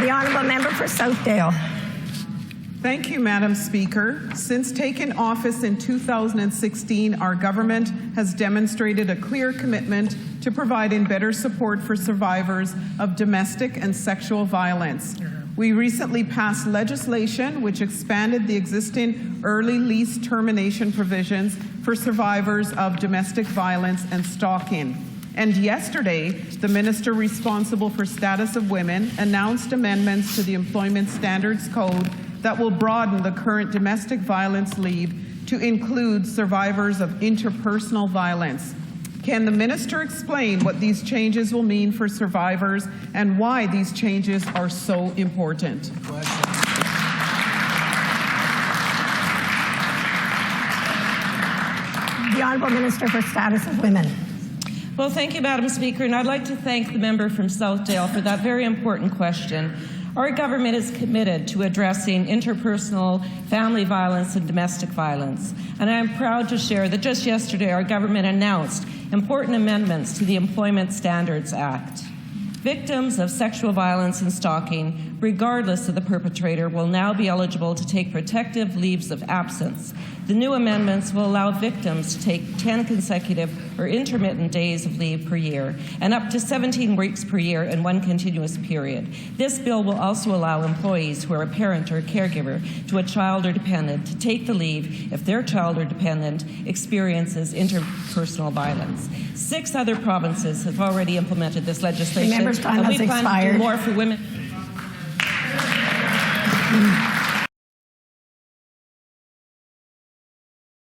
The honourable member for Southdale. Thank you, Madam Speaker. Since taking office in 2016, our government has demonstrated a clear commitment to providing better support for survivors of domestic and sexual violence. We recently passed legislation which expanded the existing early lease termination provisions for survivors of domestic violence and stalking. And yesterday, the minister responsible for status of women announced amendments to the Employment Standards Code that will broaden the current domestic violence leave to include survivors of interpersonal violence. Can the minister explain what these changes will mean for survivors and why these changes are so important? The honourable minister for status of women. Well, thank you, Madam Speaker, and I'd like to thank the member from Southdale for that very important question. Our government is committed to addressing interpersonal family violence and domestic violence, and I am proud to share that just yesterday our government announced important amendments to the Employment Standards Act. Victims of sexual violence and stalking, regardless of the perpetrator, will now be eligible to take protective leaves of absence. The new amendments will allow victims to take 10 consecutive or intermittent days of leave per year and up to 17 weeks per year in one continuous period. This bill will also allow employees who are a parent or a caregiver to a child or dependent to take the leave if their child or dependent experiences interpersonal violence. 6 other provinces have already implemented this legislation. Remember, time has and we plan to do more for women.